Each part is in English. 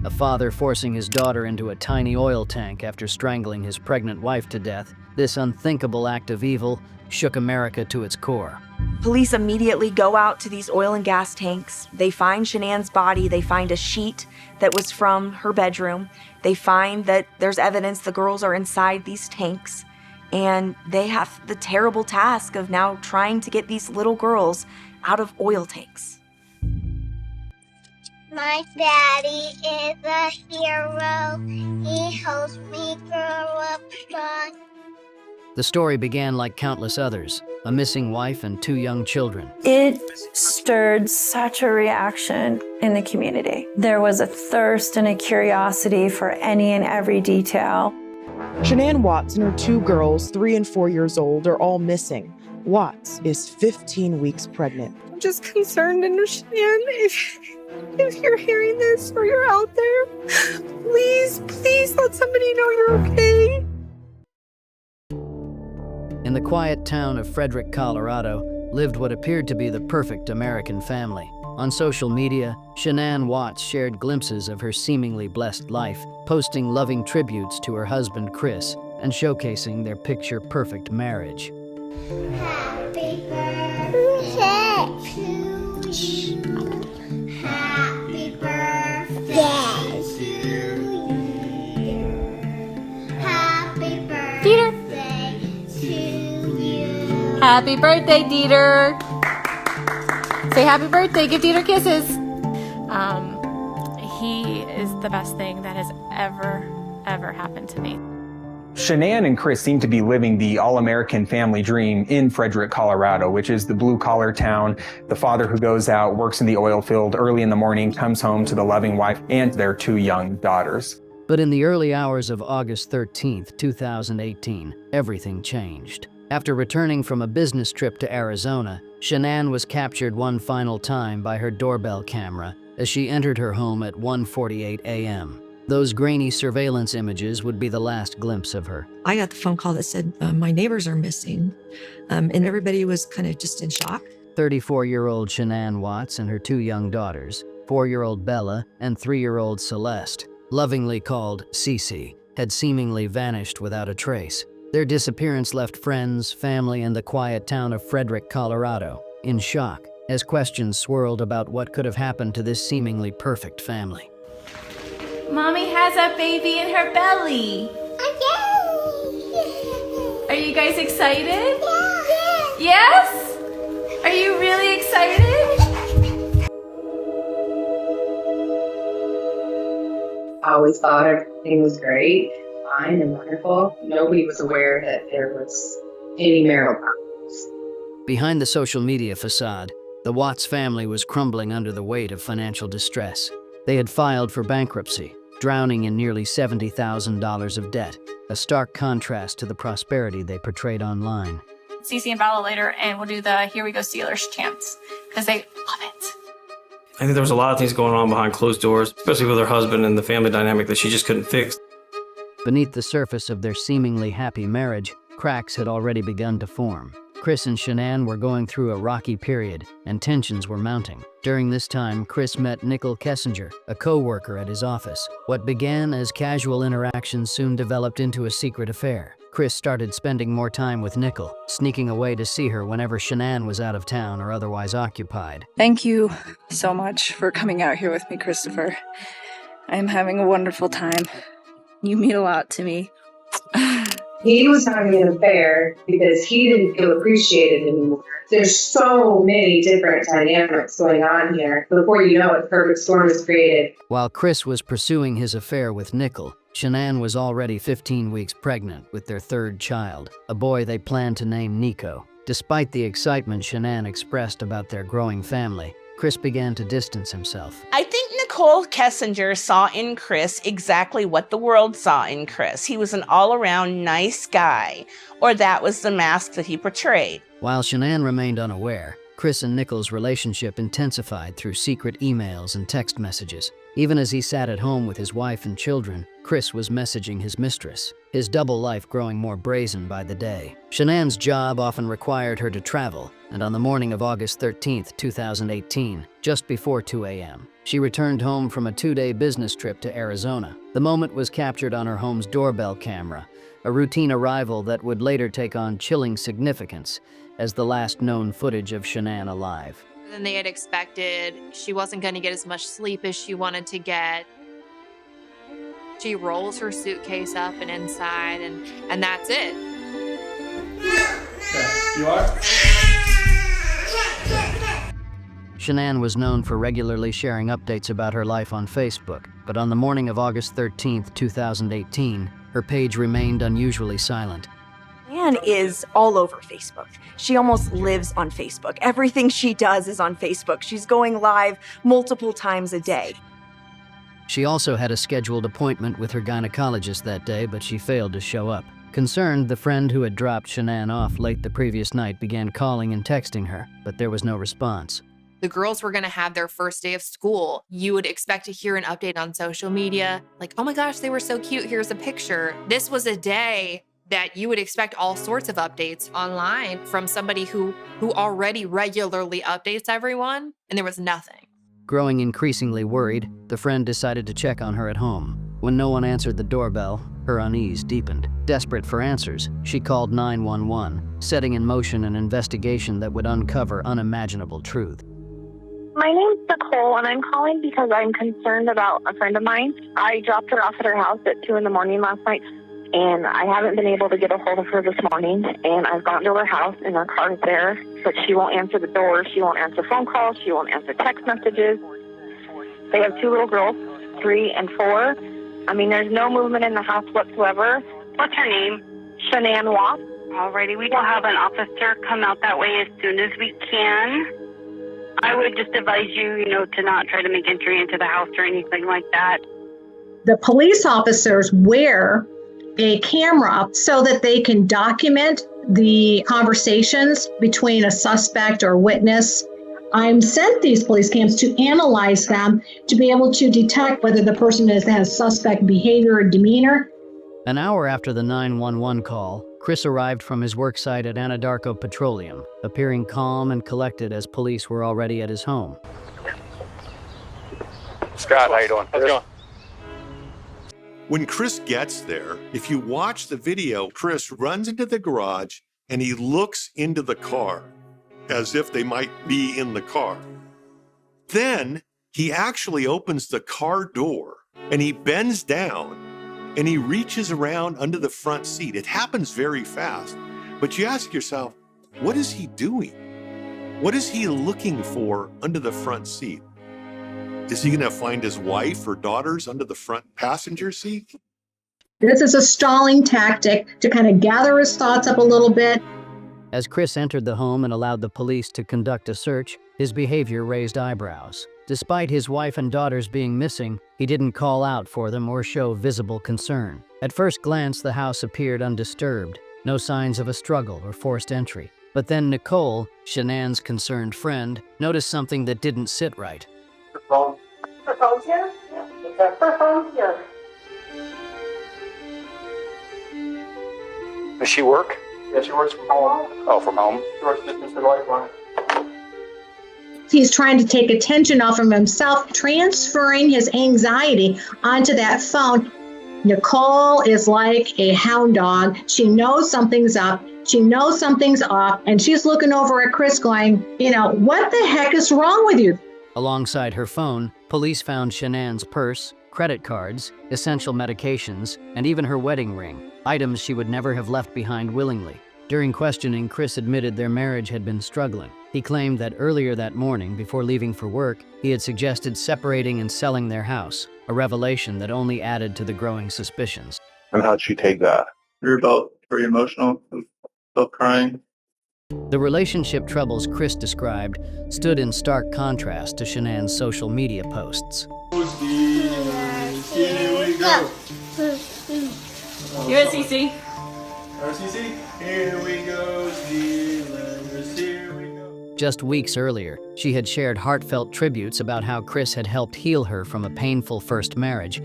A father forcing his daughter into a tiny oil tank after strangling his pregnant wife to death. This unthinkable act of evil shook America to its core. Police immediately go out to these oil and gas tanks. They find Shanann's body. They find a sheet that was from her bedroom. They find that there's evidence the girls are inside these tanks. And they have the terrible task of now trying to get these little girls out of oil tanks. My daddy is a hero. He helps me grow up strong. The story began like countless others, a missing wife and 2 young children. It stirred such a reaction in the community. There was a thirst and a curiosity for any and every detail. Shanann Watts and her 2 girls, 3 and 4 years old, are all missing. Watts is 15 weeks pregnant. I'm just concerned, and Shanann, if you're hearing this or you're out there, please let somebody know you're okay. In the quiet town of Frederick, Colorado, lived what appeared to be the perfect American family. On social media, Shanann Watts shared glimpses of her seemingly blessed life, posting loving tributes to her husband Chris and showcasing their picture-perfect marriage. Happy birthday to you. Happy birthday to you. Happy birthday to you. Happy birthday, Dieter! Say happy birthday, give Dieter kisses. He is the best thing that has ever happened to me. Shanann and Chris seem to be living the all-American family dream in Frederick, Colorado, which is the blue-collar town. The father who goes out, works in the oil field early in the morning, comes home to the loving wife and their 2 young daughters. But in the early hours of August 13th, 2018, everything changed. After returning from a business trip to Arizona, Shanann was captured one final time by her doorbell camera as she entered her home at 1:48 a.m. Those grainy surveillance images would be the last glimpse of her. I got the phone call that said, my neighbors are missing, and everybody was kind of just in shock. 34-year-old Shanann Watts and her 2 young daughters, 4-year-old Bella and 3-year-old Celeste, lovingly called Cece, had seemingly vanished without a trace. Their disappearance left friends, family, and the quiet town of Frederick, Colorado, in shock as questions swirled about what could have happened to this seemingly perfect family. Mommy has a baby in her belly. Are you guys excited? Yeah. Yes? Are you really excited? I always thought everything was great, fine, and wonderful. Nobody was aware that there was any marital problems. Behind the social media facade, the Watts family was crumbling under the weight of financial distress. They had filed for bankruptcy, drowning in nearly $70,000 of debt, a stark contrast to the prosperity they portrayed online. Cece and Bella later, and we'll do the Here We Go Steelers chants, because they love it. I think there was a lot of things going on behind closed doors, especially with her husband and the family dynamic that she just couldn't fix. Beneath the surface of their seemingly happy marriage, cracks had already begun to form. Chris and Shanann were going through a rocky period, and tensions were mounting. During this time, Chris met Nicole Kessinger, a co-worker at his office. What began as casual interactions soon developed into a secret affair. Chris started spending more time with Nicole, sneaking away to see her whenever Shanann was out of town or otherwise occupied. Thank you so much for coming out here with me, Christopher. I'm having a wonderful time. You mean a lot to me. He was having an affair because he didn't feel appreciated anymore. There's so many different dynamics going on here. Before you know it, perfect storm is created. While Chris was pursuing his affair with Nicole, Shanann was already 15 weeks pregnant with their 3rd child, a boy they planned to name Nico. Despite the excitement Shanann expressed about their growing family, Chris began to distance himself. I think Nicole Kessinger saw in Chris exactly what the world saw in Chris. He was an all-around nice guy, or that was the mask that he portrayed. While Shanann remained unaware, Chris and Nichols' relationship intensified through secret emails and text messages. Even as he sat at home with his wife and children, Chris was messaging his mistress, his double life growing more brazen by the day. Shanann's job often required her to travel, and on the morning of August 13, 2018, just before 2 a.m., she returned home from a 2-day business trip to Arizona. The moment was captured on her home's doorbell camera, a routine arrival that would later take on chilling significance as the last known footage of Shanann alive. Than they had expected. She wasn't going to get as much sleep as she wanted to get. She rolls her suitcase up and inside, and that's it. Okay. You are? Shanann was known for regularly sharing updates about her life on Facebook, but on the morning of August 13, 2018, her page remained unusually silent. Shanann is all over Facebook. She almost lives on Facebook. Everything she does is on Facebook. She's going live multiple times a day. She also had a scheduled appointment with her gynecologist that day, but she failed to show up. Concerned, the friend who had dropped Shanann off late the previous night began calling and texting her, but there was no response. The girls were going to have their first day of school. You would expect to hear an update on social media, like, oh my gosh, they were so cute, here's a picture. This was a day that you would expect all sorts of updates online from somebody who already regularly updates everyone, and there was nothing. Growing increasingly worried, the friend decided to check on her at home. When no one answered the doorbell, her unease deepened. Desperate for answers, she called 911, setting in motion an investigation that would uncover unimaginable truth. My name's Nicole, and I'm calling because I'm concerned about a friend of mine. I dropped her off at her house at 2 in the morning last night, and I haven't been able to get a hold of her this morning, and I've gone to her house, and her car's there, but she won't answer the door, she won't answer phone calls, she won't answer text messages. They have 2 little girls, 3 and 4. I mean, there's no movement in the house whatsoever. What's her name? Shanann Watts. Alrighty, we will have an officer come out that way as soon as we can. I would just advise you, to not try to make entry into the house or anything like that. The police officers wear a camera so that they can document the conversations between a suspect or witness. I'm sent these police cams to analyze them to be able to detect whether the person has suspect behavior or demeanor. An hour after the 911 call, Chris arrived from his work site at Anadarko Petroleum, appearing calm and collected as police were already at his home. Scott, how you doing? How's it going? When Chris gets there, if you watch the video, Chris runs into the garage and he looks into the car as if they might be in the car. Then he actually opens the car door and he bends down and he reaches around under the front seat. It happens very fast, but you ask yourself, what is he doing? What is he looking for under the front seat? Is he going to find his wife or daughters under the front passenger seat? This is a stalling tactic to kind of gather his thoughts up a little bit. As Chris entered the home and allowed the police to conduct a search, his behavior raised eyebrows. Despite his wife and daughters being missing, he didn't call out for them or show visible concern. At first glance, the house appeared undisturbed, no signs of a struggle or forced entry. But then Nicole, Shanann's concerned friend, noticed something that didn't sit right. Her phone? Her phone's here? Yeah. Her phone's here. Does she work? Yeah, she works from home. Oh, from home? She works distance for Lifeline. He's trying to take attention off of himself, transferring his anxiety onto that phone. Nicole is like a hound dog. She knows something's up. She knows something's off. And she's looking over at Chris going, what the heck is wrong with you? Alongside her phone, police found Shanann's purse, credit cards, essential medications, and even her wedding ring, items she would never have left behind willingly. During questioning, Chris admitted their marriage had been struggling. He claimed that earlier that morning, before leaving for work, he had suggested separating and selling their house, a revelation that only added to the growing suspicions. And how'd she take that? You're about very emotional, about crying. The relationship troubles Chris described stood in stark contrast to Shanann's social media posts. Here we go. Here's CC. RCC. Here we go, Zealanders, here we go. Just weeks earlier, she had shared heartfelt tributes about how Chris had helped heal her from a painful first marriage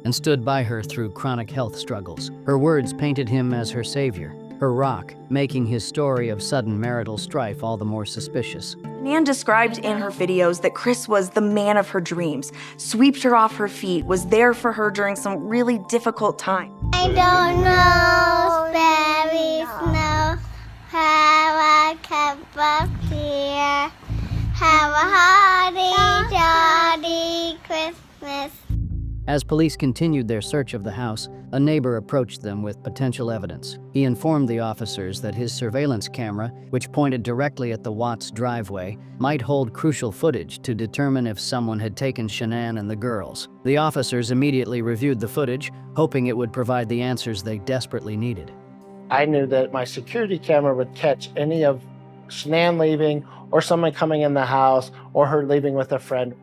and stood by her through chronic health struggles. Her words painted him as her savior, her rock, making his story of sudden marital strife all the more suspicious. Shanann described in her videos that Chris was the man of her dreams, swept her off her feet, was there for her during some really difficult time. I don't know, there is no how I come up here. Have a holly jolly Christmas. As police continued their search of the house, a neighbor approached them with potential evidence. He informed the officers that his surveillance camera, which pointed directly at the Watts driveway, might hold crucial footage to determine if someone had taken Shanann and the girls. The officers immediately reviewed the footage, hoping it would provide the answers they desperately needed. I knew that my security camera would catch any of Shanann leaving or someone coming in the house or her leaving with a friend.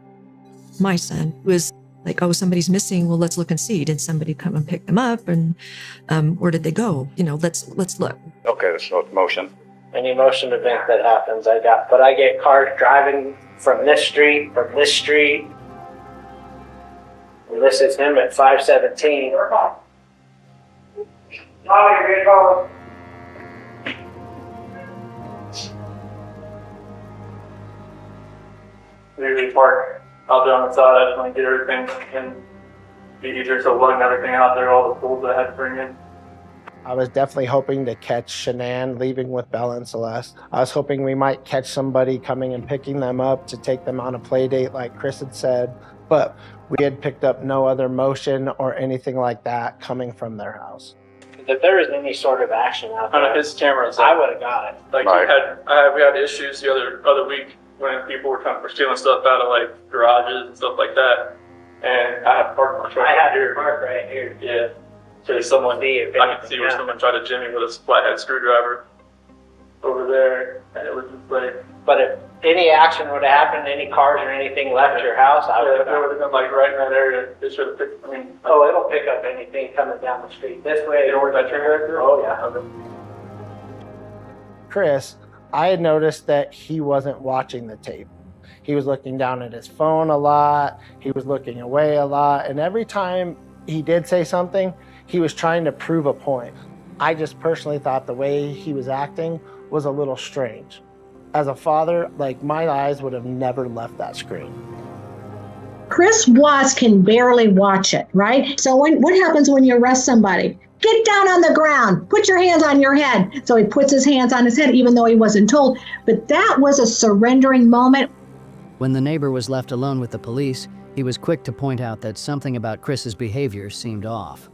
My son was like, oh, somebody's missing. Well, let's look and see. Did somebody come and pick them up? And where did they go? You know, let's look. Okay, there's no motion. Any motion event that happens, I get cars driving from this street, And this is him at 517. We usually park out there on the side and get everything and be easier to lug everything out there, all the tools that I had to bring in. I was definitely hoping to catch Shanann leaving with Bella and Celeste. I was hoping we might catch somebody coming and picking them up to take them on a play date like Chris had said, but we had picked up no other motion or anything like that coming from their house. If there was any sort of action out there, His cameras, I would have got it. like Right. we had issues the other week when people were stealing stuff out of like garages and stuff like that, and I had parked my truck. I had here. to park right here. Yeah. So someone, See if I could see anything where happened. someone tried to jimmy with a flathead screwdriver over there, and it was just like. But if any action would have happened, any cars or anything left your house, I would If it would have been like right in that area, it should have picked. Oh, it'll pick up anything coming down the street. This way. You know where that trigger right there? Oh, yeah. Okay. Chris, I had noticed that he wasn't watching the tape. He was looking down at his phone a lot. He was looking away a lot. And every time he did say something, he was trying to prove a point. I just personally thought the way he was acting was a little strange. As a father, like, my eyes would have never left that screen. Chris Watts can barely watch it, right? So what happens when you arrest somebody? Get down on the ground, put your hands on your head. So he puts his hands on his head, even though he wasn't told. But that was a surrendering moment. When the neighbor was left alone with the police, he was quick to point out that something about Chris's behavior seemed off.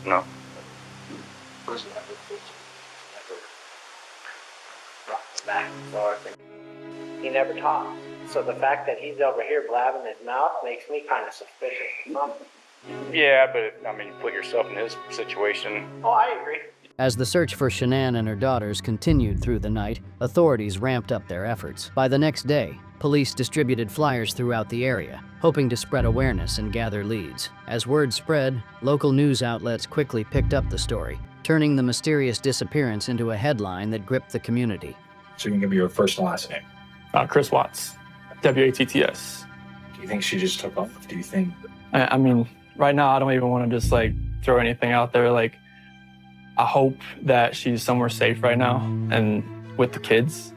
No. Back and forth. He never talks. So the fact that he's over here blabbing his mouth makes me kind of suspicious. Yeah, but I mean, put yourself in his situation. Oh, I agree. As the search for Shanann and her daughters continued through the night, authorities ramped up their efforts. By the next day, police distributed flyers throughout the area, hoping to spread awareness and gather leads. As word spread, local news outlets quickly picked up the story, turning the mysterious disappearance into a headline that gripped the community. So you can give me your first and last name. Chris Watts, W-A-T-T-S. Do you think she just took off? Do you think? I mean, right now, I don't even want to just like throw anything out there. Like, I hope that she's somewhere safe right now and with the kids.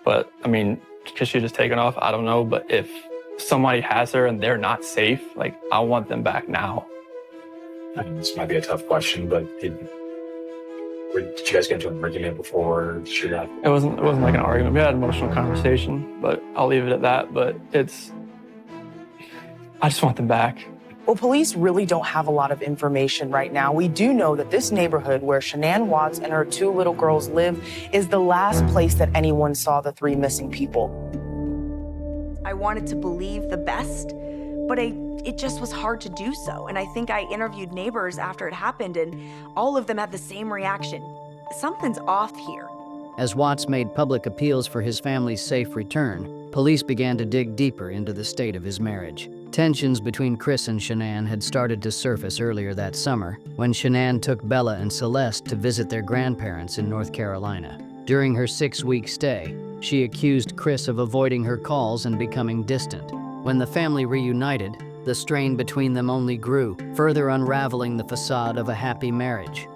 But I mean, because she just taken off, I don't know. But if somebody has her and they're not safe, like, I want them back now. I mean, this might be a tough question, but did you guys get into an argument before? Should that? It wasn't like an argument. We had an emotional conversation, but I'll leave it at that. But I just want them back. Well, police really don't have a lot of information right now. We do know that this neighborhood where Shanann Watts and her two little girls live is the last place that anyone saw the three missing people. I wanted to believe the best, but it just was hard to do so. And I think I interviewed neighbors after it happened, and all of them had the same reaction. Something's off here. As Watts made public appeals for his family's safe return, police began to dig deeper into the state of his marriage. Tensions between Chris and Shanann had started to surface earlier that summer when Shanann took Bella and Celeste to visit their grandparents in North Carolina. During her 6-week stay, she accused Chris of avoiding her calls and becoming distant. When the family reunited, the strain between them only grew, further unraveling the facade of a happy marriage.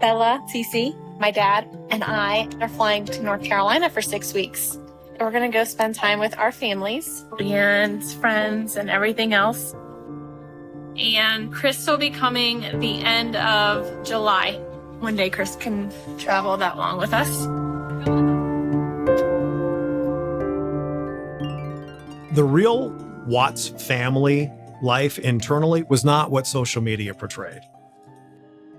Bella, Cece, my dad, and I are flying to North Carolina for 6 weeks. We're gonna go spend time with our families and friends and everything else. And Chris will be coming the end of July. One day Chris can travel that long with us. The real Watts family life internally was not what social media portrayed.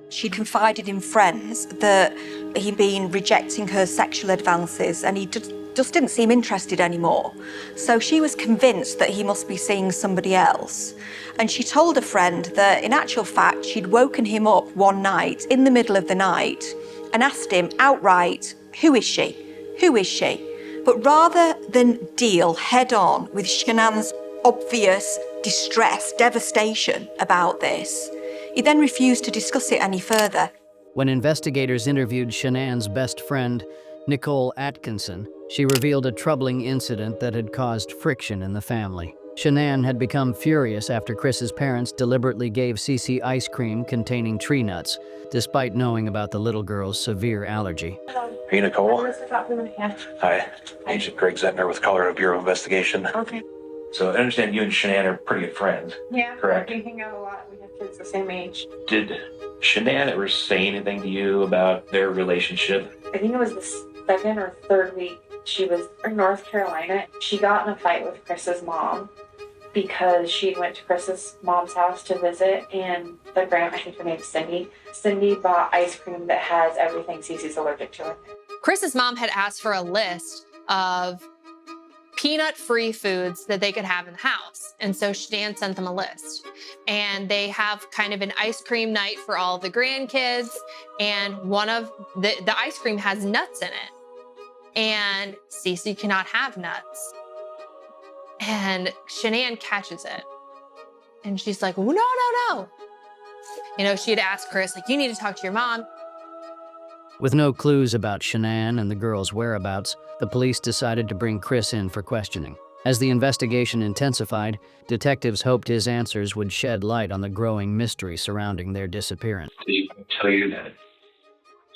She confided in friends that he'd been rejecting her sexual advances and he just didn't seem interested anymore. So she was convinced that he must be seeing somebody else. And she told a friend that in actual fact, she'd woken him up one night in the middle of the night and asked him outright, "Who is she? Who is she?" But rather than deal head on with Shanann's obvious distress, devastation about this, he then refused to discuss it any further. When investigators interviewed Shanann's best friend, Nicole Atkinson, she revealed a troubling incident that had caused friction in the family. Shanann had become furious after Chris's parents deliberately gave Cece ice cream containing tree nuts, despite knowing about the little girl's severe allergy. Hey, Nicole. Hi, Agent Greg Zentner with Colorado Bureau of Investigation. Okay. So I understand you and Shanann are pretty good friends. Yeah, correct? we hang out a lot. We have kids the same age. Did Shanann ever say anything to you about their relationship? I think it was the second or third week she was in North Carolina. She got in a fight with Chris's mom because she went to Chris's mom's house to visit, and the grandma, I think her name's Cindy. Cindy bought ice cream that has everything Cece's allergic to. Chris's mom had asked for a list of peanut-free foods that they could have in the house. And so Shanann sent them a list. And they have kind of an ice cream night for all the grandkids. And one of the ice cream has nuts in it. And Cece cannot have nuts. And Shanann catches it. And she's like, no. You know, she had asked Chris, like, you need to talk to your mom. With no clues about Shanann and the girl's whereabouts, the police decided to bring Chris in for questioning. As the investigation intensified, detectives hoped his answers would shed light on the growing mystery surrounding their disappearance. Did he tell you that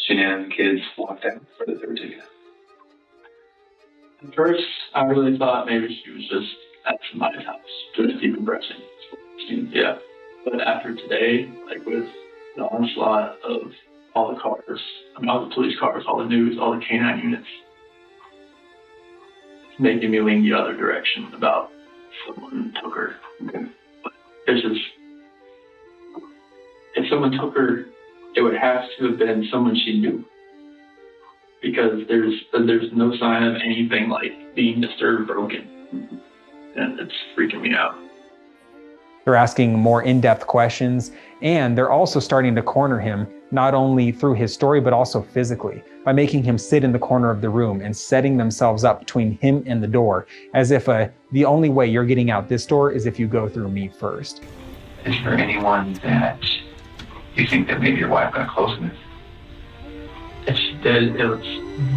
Shanann and the kids walked out or that they were together? At first, I really thought maybe she was just at somebody's house, just decompressing. Yeah. But after today, like with the onslaught of all the cars, all the police cars, all the news, all the canine units, it's making me lean the other direction about someone took her. But it's just, if someone took her, it would have to have been someone she knew. Because there's no sign of anything like being disturbed, broken. And it's freaking me out. They're asking more in-depth questions, and they're also starting to corner him, not only through his story, but also physically, by making him sit in the corner of the room and setting themselves up between him and the door, as if the only way you're getting out this door is if you go through me first. Is there anyone that you think that maybe your wife got close with? If she did, it was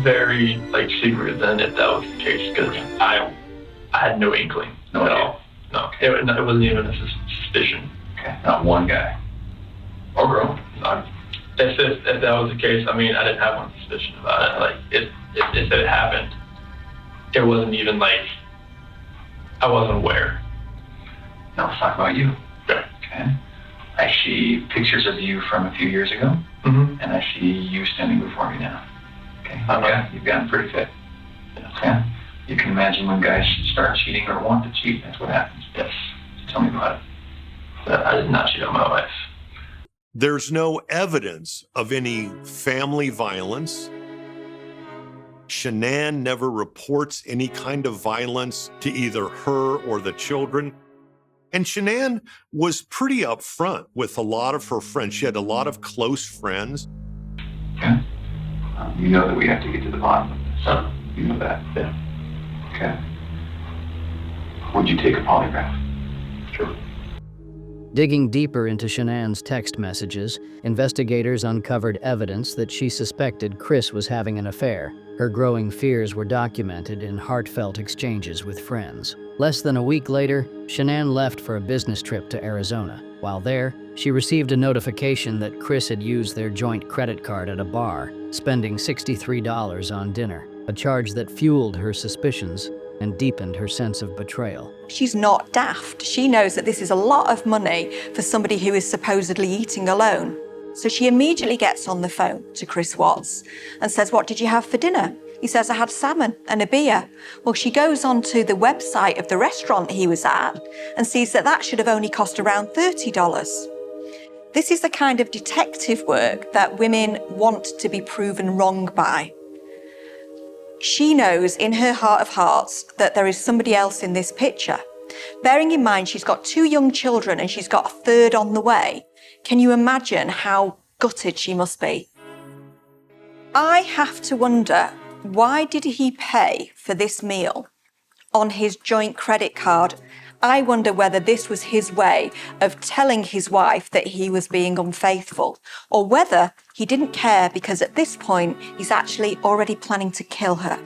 very secret then if that was the case, because I had no inkling at all. No, it wasn't even a suspicion. Okay, not one guy. Or girl. If that was the case, I mean, I didn't have one suspicion about it. Like, if it happened, it wasn't even I wasn't aware. Now let's talk about you. Okay. I see pictures of you from a few years ago, and I see you standing before me now. Okay, you've gotten pretty fit. Okay. You can imagine when guys start cheating or want to cheat, that's what happens. Yes. Tell me about it. I did not cheat on my wife. There's no evidence of any family violence. Shanann never reports any kind of violence to either her or the children. And Shanann was pretty upfront with a lot of her friends. She had a lot of close friends. Okay. You know that we have to get to the bottom of this. You know that. Yeah. Okay. Would you take a polygraph? Sure. Digging deeper into Shanann's text messages, investigators uncovered evidence that she suspected Chris was having an affair. Her growing fears were documented in heartfelt exchanges with friends. Less than a week later, Shanann left for a business trip to Arizona. While there, she received a notification that Chris had used their joint credit card at a bar, spending $63 on dinner, a charge that fueled her suspicions and deepened her sense of betrayal. She's not daft. She knows that this is a lot of money for somebody who is supposedly eating alone. So she immediately gets on the phone to Chris Watts and says, "What did you have for dinner?" He says, "I had salmon and a beer." Well, she goes onto the website of the restaurant he was at and sees that that should have only cost around $30. This is the kind of detective work that women want to be proven wrong by. She knows in her heart of hearts that there is somebody else in this picture. Bearing in mind she's got 2 young children and she's got a third on the way, can you imagine how gutted she must be? I have to wonder, why did he pay for this meal on his joint credit card? I wonder whether this was his way of telling his wife that he was being unfaithful, or whether he didn't care because at this point he's actually already planning to kill her.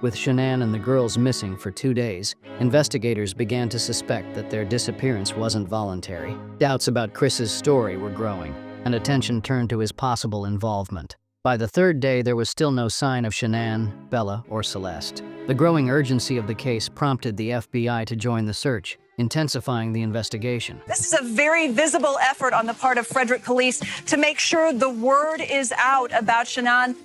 With Shanann and the girls missing for 2 days, investigators began to suspect that their disappearance wasn't voluntary. Doubts about Chris's story were growing, and attention turned to his possible involvement. By the 3rd day, there was still no sign of Shanann, Bella, or Celeste. The growing urgency of the case prompted the FBI to join the search, intensifying the investigation. This is a very visible effort on the part of Frederick police to make sure the word is out about Shanann.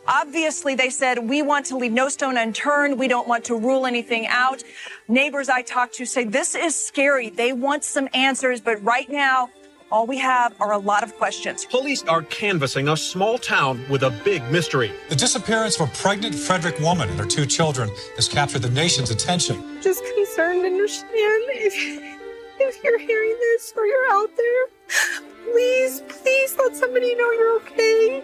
Obviously, they said, we want to leave no stone unturned. We don't want to rule anything out. Neighbors I talked to say this is scary. They want some answers, but right now, all we have are a lot of questions. Police are canvassing a small town with a big mystery. The disappearance of a pregnant Frederick woman and her 2 children has captured the nation's attention. Just concerned, understand if you're hearing this or you're out there, please let somebody know you're okay.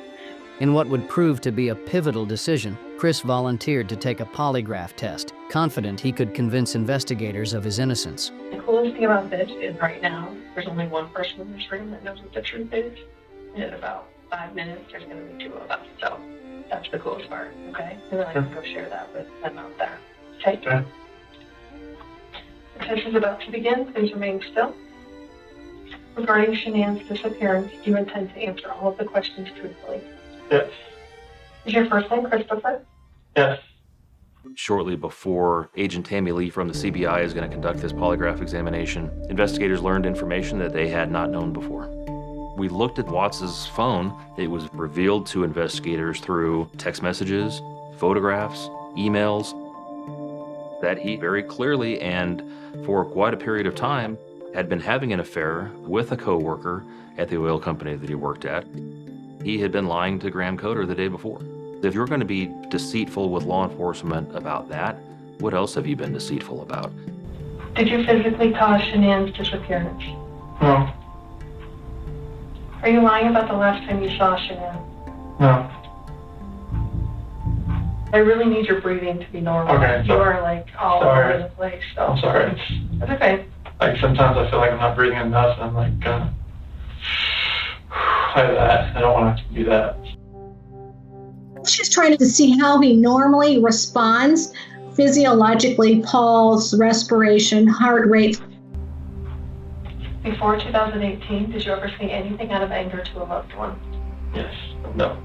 In what would prove to be a pivotal decision, Chris volunteered to take a polygraph test, confident he could convince investigators of his innocence. The coolest thing about this is right now, there's only one person in this room that knows what the truth is. And in about 5 minutes, there's going to be 2 of us. So that's the coolest part, okay? And then I can go share that with them out there. Okay? The test is about to begin. Please remain still. Regarding Shanann's disappearance, do you intend to answer all of the questions truthfully? Yes. Is your first name Christopher? Yes. Shortly before Agent Tammy Lee from the CBI is going to conduct this polygraph examination, investigators learned information that they had not known before. We looked at Watts's phone. It was revealed to investigators through text messages, photographs, emails, that he very clearly and for quite a period of time had been having an affair with a coworker at the oil company that he worked at. He had been lying to Graham Coder the day before. If you're going to be deceitful with law enforcement about that, what else have you been deceitful about? Did you physically cause Shanann's disappearance? No. Are you lying about the last time you saw Shanann? No. I really need your breathing to be normal. Okay, you are like all over the place. So. I'm sorry. That's okay. Like sometimes I feel like I'm not breathing enough and I'm like, I have that. I don't want to do that. She's trying to see how he normally responds physiologically, pulse, respiration, heart rate. Before 2018, did you ever say anything out of anger to a loved one? Yes. No.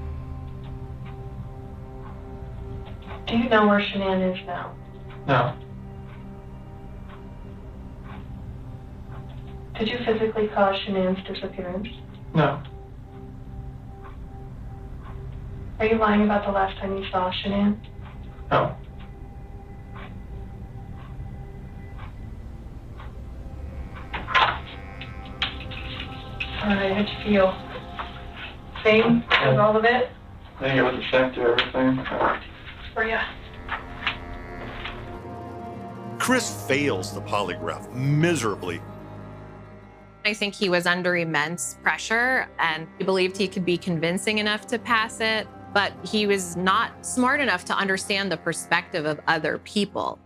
Do you know where Shanann is now? No. Did you physically cause Shanann's disappearance? No. Are you lying about the last time you saw Shanann? No. Alright, how'd you feel? Same as all of it? I think it was the same to everything. For ya. Chris fails the polygraph miserably. I think he was under immense pressure and he believed he could be convincing enough to pass it, but he was not smart enough to understand the perspective of other people.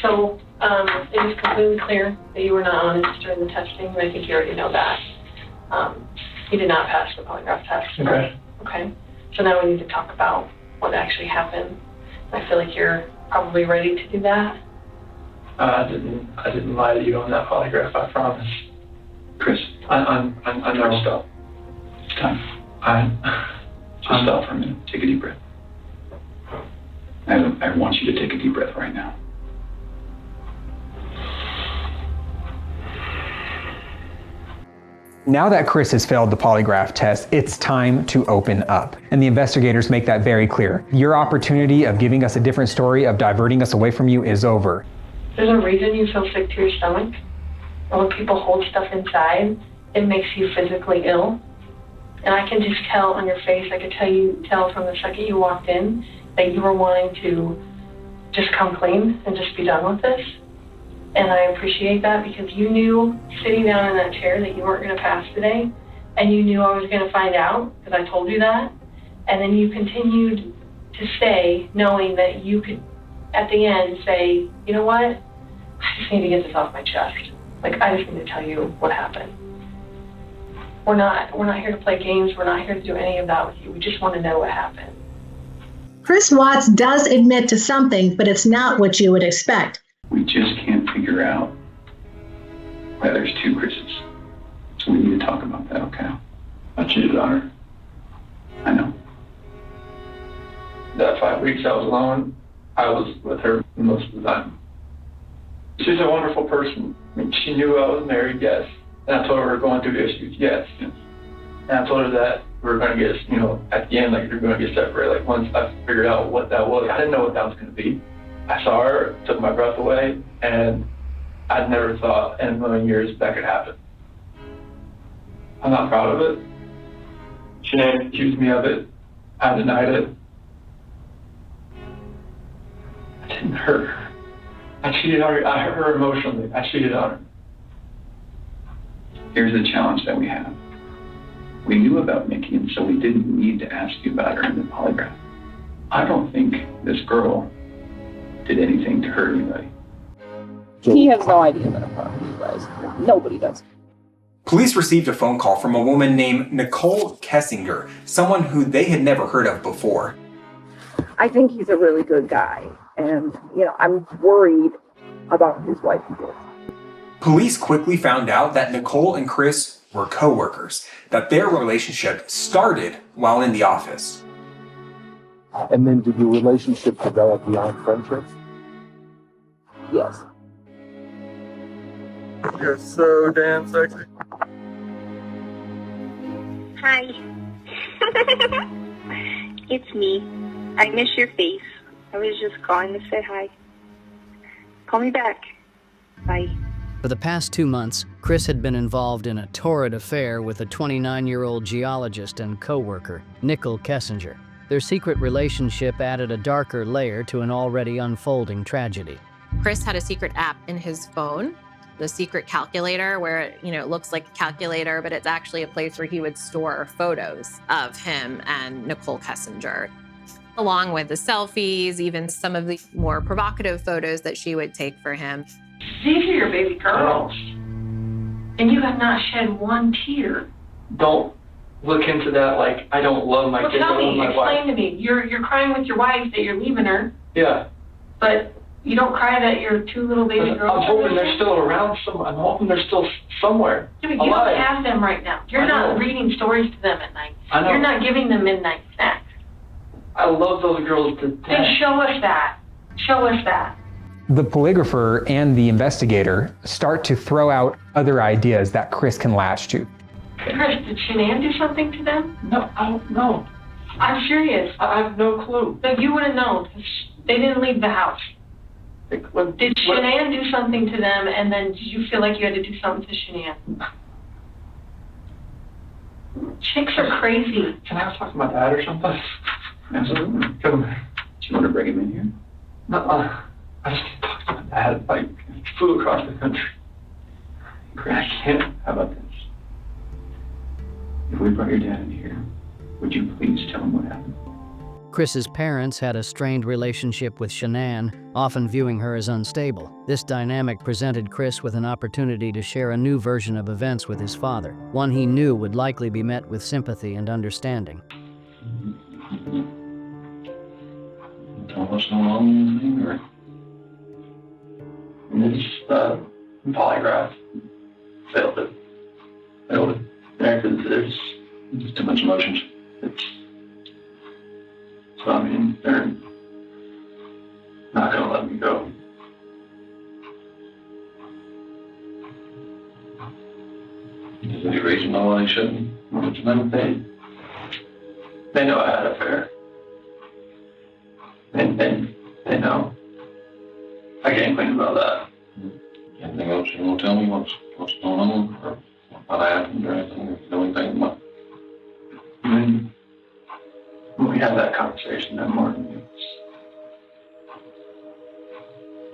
So It is completely clear that you were not honest during the testing, and I think you already know that. You did not pass the polygraph test. Okay. Okay. So now we need to talk about what actually happened. I feel like you're probably ready to do that. I didn't lie to you on that polygraph, I promise. Chris, I know. Stop. It's time. Just stop for a minute. Take a deep breath. I want you to take a deep breath right now. Now that Chris has failed the polygraph test, it's time to open up. And the investigators make that very clear. Your opportunity of giving us a different story, of diverting us away from you, is over. There's a reason you feel sick to your stomach. And when people hold stuff inside, it makes you physically ill. And I can just tell on your face, I could tell from the second you walked in that you were wanting to just come clean and just be done with this. And I appreciate that because you knew sitting down in that chair that you weren't going to pass today, and you knew I was going to find out because I told you that. And then you continued to stay knowing that you could, at the end, say, you know what? I just need to get this off my chest. Like, I just need to tell you what happened. We're not here to play games. We're not here to do any of that with you. We just want to know what happened. Chris Watts does admit to something, but it's not what you would expect. We just can't figure out why there's two Chris's. So we need to talk about that, okay? I cheated on her. I know. That 5 weeks I was alone, I was with her most of the time. She's a wonderful person. I mean, she knew I was married, yes. And I told her we were going through issues, yes. And I told her that we were going to get, at the end, like, you're going to get separated. Like, once I figured out what that was, I didn't know what that was going to be. I saw her, took my breath away, and I'd never thought in a million years that could happen. I'm not proud of it. Shanann accused me of it. I denied it. I didn't hurt her. I cheated on her. I hurt her emotionally. I cheated on her. Here's the challenge that we have. We knew about Nikki, and so we didn't need to ask you about her in the polygraph. I don't think this girl did anything to hurt anybody. He has no idea that I'm talking to you guys. Nobody does. Police received a phone call from a woman named Nicole Kessinger, someone who they had never heard of before. I think he's a really good guy. And, I'm worried about his wife and kids. Police quickly found out that Nicole and Chris were co-workers, that their relationship started while in the office. And then did your relationship develop beyond friendship? Yes. You're so damn sexy. Hi. It's me. I miss your face. I was just calling to say hi. Call me back. Bye. For the past 2 months, Chris had been involved in a torrid affair with a 29-year-old geologist and co-worker, Nicole Kessinger. Their secret relationship added a darker layer to an already unfolding tragedy. Chris had a secret app in his phone, the secret calculator, where it looks like a calculator, but it's actually a place where he would store photos of him and Nicole Kessinger, along with the selfies, even some of the more provocative photos that she would take for him. These are your baby girls. And you have not shed one tear. Don't look into that like I don't love my kids. Tell I love me, my wife. explain to me. You're crying with your wife that you're leaving her, Yeah. but you don't cry that your two little baby girls I'm are hoping leaving? they're still around somewhere. I'm hoping they're still somewhere. Yeah, but you alive. don't have them right now. You're I not know. reading stories to them at night. I know. You're not giving them midnight snacks. I love those girls to death. Then show us that. Show us that. The polygrapher and the investigator start to throw out other ideas that Chris can latch to. Chris, did Shanann do something to them? No, I don't know. I'm serious. I have no clue. No, you would have known, because they didn't leave the house. Did Shanann do something to them, and then did you feel like you had to do something to Shanann? Chicks are crazy. Can I talk to my dad or something? Absolutely. Come here. Do you want to bring him in here? No, I just need to talk to my dad. Like, flew across the country. I can't. How about this? If we brought your dad in here, would you please tell him what happened? Chris's parents had a strained relationship with Shanann, often viewing her as unstable. This dynamic presented Chris with an opportunity to share a new version of events with his father, one he knew would likely be met with sympathy and understanding. Tell us no wrong or this polygraph failed it. Yeah, because there's too much emotion. So I mean, they're not gonna let me go. Is there any reason why they shouldn't? They know I had an affair. And they know. I can't complain about that. Anything else you want to tell me? What's going on? Or what happened or anything? If you know anything about when we had that conversation that morning,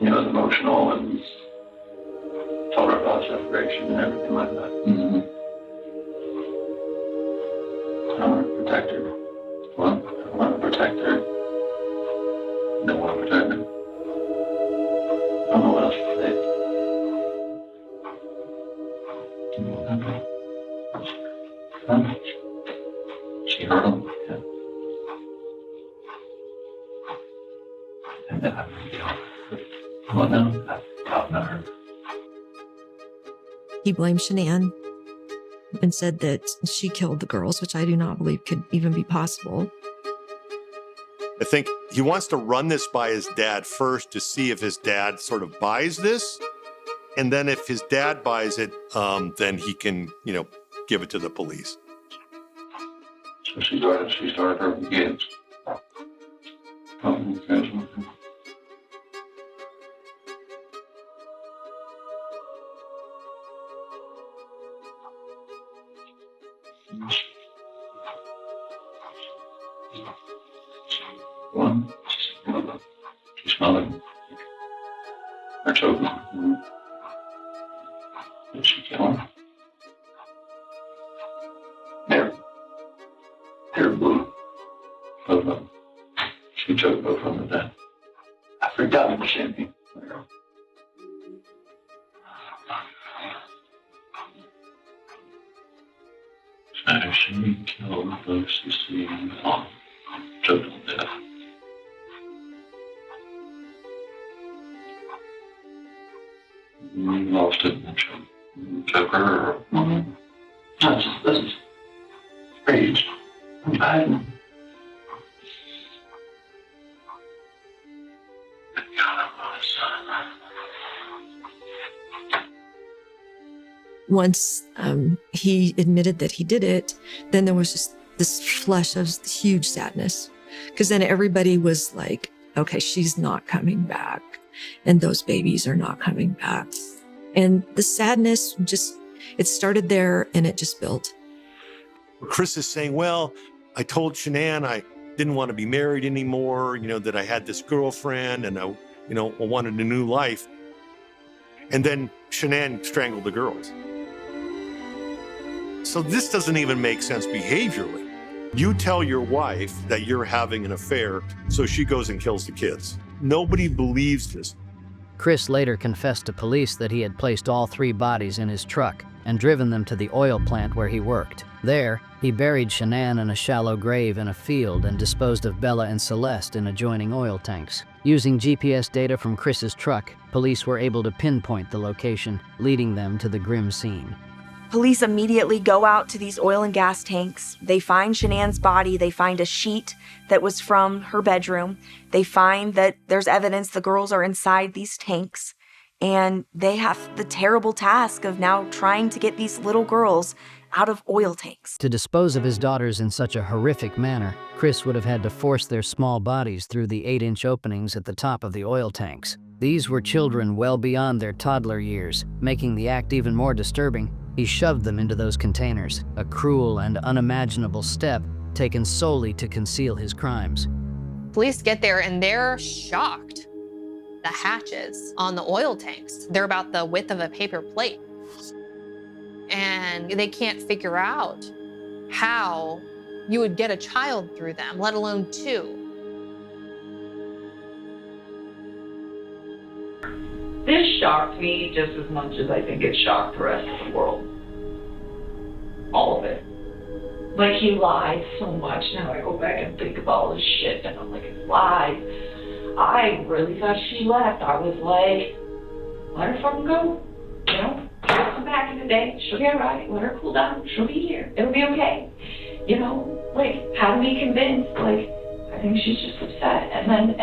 it was emotional and told her about separation and everything like that. I want to protect her. What? I want to protect her. I don't want to protect her. I don't know what else to say. Huh? She hurt him? Yeah. And well, no, I've not hurt. He blamed Shanann and said that she killed the girls, which I do not believe could even be possible. I think he wants to run this by his dad first to see if his dad sort of buys this. And then if his dad buys it, then he can, give it to the police. So she started her kids. One, she's smelling. Her choking. Did she kill him? Hair blue. Both of them. She choked both of them to death. I forgot the champagne. So she killed both Cece and Mom. Choked them to death. Lost it and choke her. This is rage. I'm hiding. Once he admitted that he did it, then there was just this flush of huge sadness. Because then everybody was like, okay, she's not coming back. And those babies are not coming back. And the sadness it started there and it just built. Chris is saying, well, I told Shanann I didn't want to be married anymore, that I had this girlfriend and I wanted a new life. And then Shanann strangled the girls. So this doesn't even make sense behaviorally. You tell your wife that you're having an affair, so she goes and kills the kids. Nobody believes this. Chris later confessed to police that he had placed all 3 bodies in his truck and driven them to the oil plant where he worked. There, he buried Shanann in a shallow grave in a field and disposed of Bella and Celeste in adjoining oil tanks. Using GPS data from Chris's truck, police were able to pinpoint the location, leading them to the grim scene. Police immediately go out to these oil and gas tanks. They find Shanann's body. They find a sheet that was from her bedroom. They find that there's evidence the girls are inside these tanks. And they have the terrible task of now trying to get these little girls out of oil tanks. To dispose of his daughters in such a horrific manner, Chris would have had to force their small bodies through the 8-inch openings at the top of the oil tanks. These were children well beyond their toddler years, making the act even more disturbing. He shoved them into those containers, a cruel and unimaginable step taken solely to conceal his crimes. Police get there and they're shocked. The hatches on the oil tanks, they're about the width of a paper plate. And they can't figure out how you would get a child through them, let alone 2. This shocked me just as much as I think it shocked the rest of the world. All of it. Like, he lied so much. Now I go back and think about all this shit, and I'm like, it's lies. I really thought she left. I was like, let her fucking go. You know, she'll come back in the day. She'll get right. Let her cool down. She'll be here. It'll be okay. You know, like, how to be convinced? Like, I think she's just upset. And then.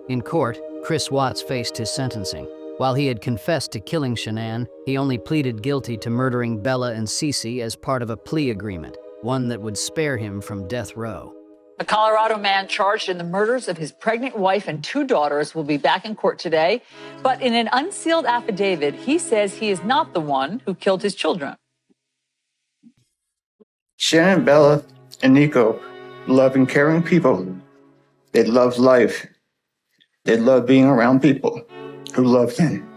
In court, Chris Watts faced his sentencing. While he had confessed to killing Shanann, he only pleaded guilty to murdering Bella and Cece as part of a plea agreement, one that would spare him from death row. A Colorado man charged in the murders of his pregnant wife and 2 daughters will be back in court today. But in an unsealed affidavit, he says he is not the one who killed his children. Shanann, Bella, and Nico love and caring people. They love life. They love being around people who love them.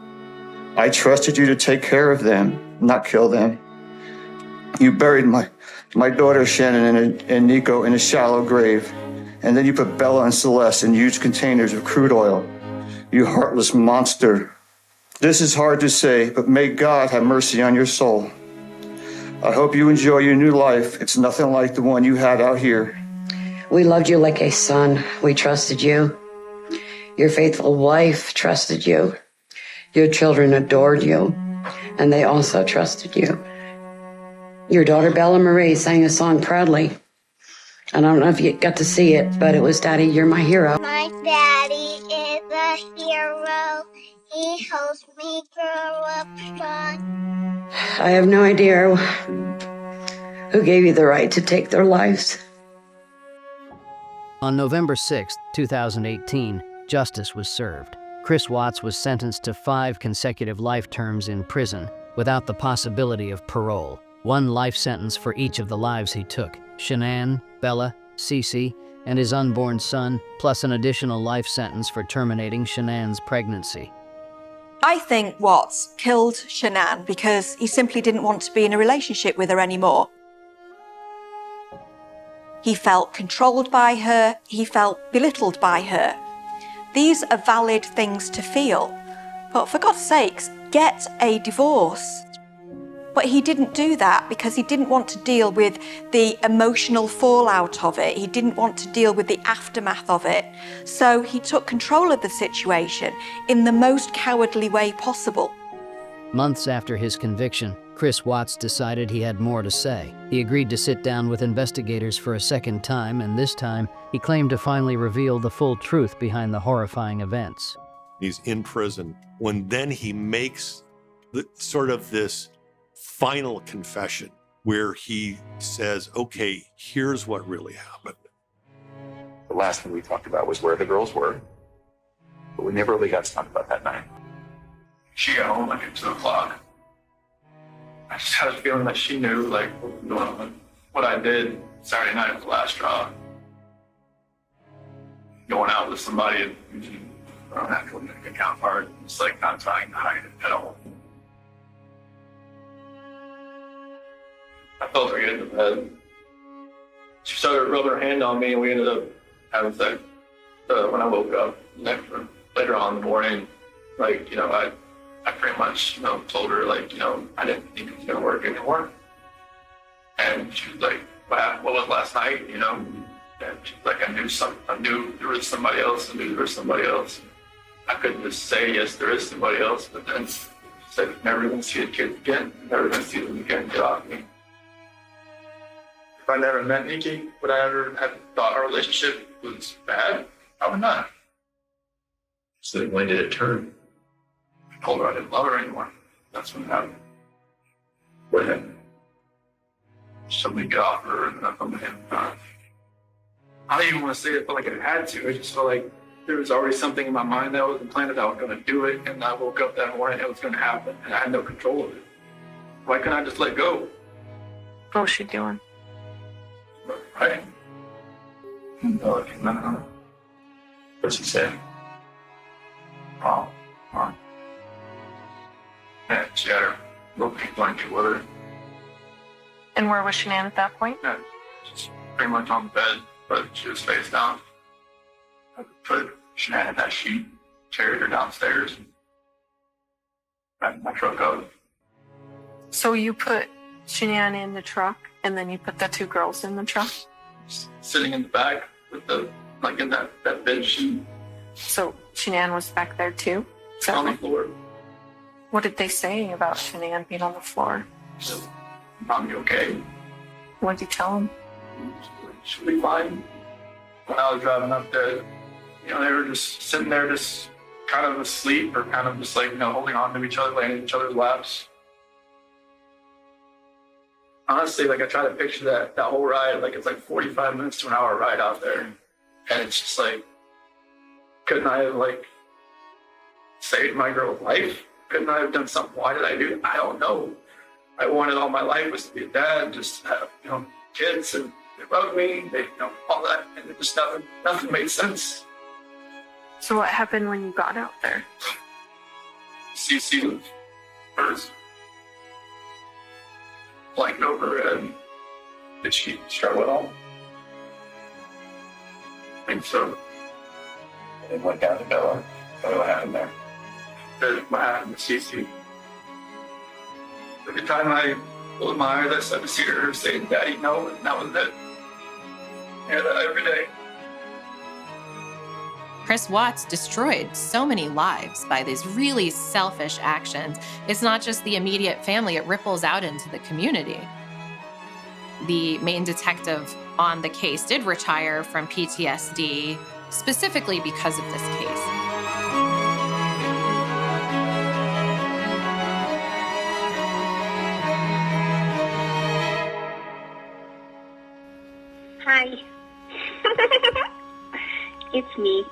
I trusted you to take care of them, not kill them. You buried my daughter Shanann and Nico in a shallow grave, and then you put Bella and Celeste in huge containers of crude oil. You heartless monster. This is hard to say, but may God have mercy on your soul. I hope you enjoy your new life. It's nothing like the one you had out here. We loved you like a son. We trusted you. Your faithful wife trusted you. Your children adored you, and they also trusted you. Your daughter Bella Marie sang a song proudly. I don't know if you got to see it, but it was, Daddy, you're my hero. My daddy is a hero. He helps me grow up strong. I have no idea who gave you the right to take their lives. On November 6, 2018, justice was served. Chris Watts was sentenced to 5 consecutive life terms in prison without the possibility of parole. 1 life sentence for each of the lives he took: Shanann, Bella, Cece, and his unborn son, plus an additional life sentence for terminating Shanann's pregnancy. I think Watts killed Shanann because he simply didn't want to be in a relationship with her anymore. He felt controlled by her, he felt belittled by her. These are valid things to feel, but for God's sakes, get a divorce. But he didn't do that because he didn't want to deal with the emotional fallout of it. He didn't want to deal with the aftermath of it. So he took control of the situation in the most cowardly way possible. Months after his conviction, Chris Watts decided he had more to say. He agreed to sit down with investigators for a second time, and this time, he claimed to finally reveal the full truth behind the horrifying events. He's in prison when then he makes this final confession where he says, okay, here's what really happened. The last thing we talked about was where the girls were, but we never really got to talk about that night. She got home like at 2 o'clock. I just had a feeling that she knew, like, what was going on. What I did Saturday night was the last straw. Going out with somebody and I don't have to account for it. It's like not trying to hide it at all. I felt her get into bed. She started rubbing her hand on me, and we ended up having sex. When I woke up later on in the morning, like, I pretty much, told her, like, I didn't think it was gonna work anymore. And she was like, "Wow, what was last night?" And she's like, I knew there was somebody else. I knew there was somebody else. I couldn't just say, yes, there is somebody else, but then she said, never gonna see the kids again. Never gonna see them again. Get off me. If I never met Nikki, would I ever have thought our relationship was bad? Probably not. So when did it turn? I told her I didn't love her anymore. That's when it happened. What happened? Somebody got off her and I from him. I don't even want to say it, but like I had to. I just felt like there was already something in my mind that was implanted. I was going to do it, and I woke up that morning and it was going to happen, and I had no control of it. Why couldn't I just let go? What was she doing? Right? No. What'd she say? Mom. And she had her little pink blanket with her. And where was Shanann at that point? Yeah, she's pretty much on the bed, but she was face down. I put Shanann in that sheet carried her downstairs. Back in my truck out. So you put Shanann in the truck, and then you put the two girls in the truck? Sitting in the back with the, like in that bench. So Shanann was back there too? On the floor. What did they say about Shanann being on the floor? Mommy, okay? What did you tell them? She'll be fine. When I was driving up there, they were just sitting there, just kind of asleep or kind of just like, holding on to each other, laying in each other's laps. Honestly, like I try to picture that whole ride, like it's like 45 minutes to an hour ride out there. And it's just like, couldn't I have like saved my girl's life? Couldn't I have done something? Why did I do it? I don't know. I wanted all my life was to be a dad, just have, kids, and they loved me, all that, and it just nothing made sense. So what happened when you got out there? CC was first. Blanket over her head. Did she struggle at all? I think so. It went down the door. What happened there? What happened to CC? Every time I closed my eyes, I started to see her saying, "Daddy, no," and that was it. I hear that every day. Chris Watts destroyed so many lives by these really selfish actions. It's not just the immediate family, it ripples out into the community. The main detective on the case did retire from PTSD specifically because of this case. Hi. It's me.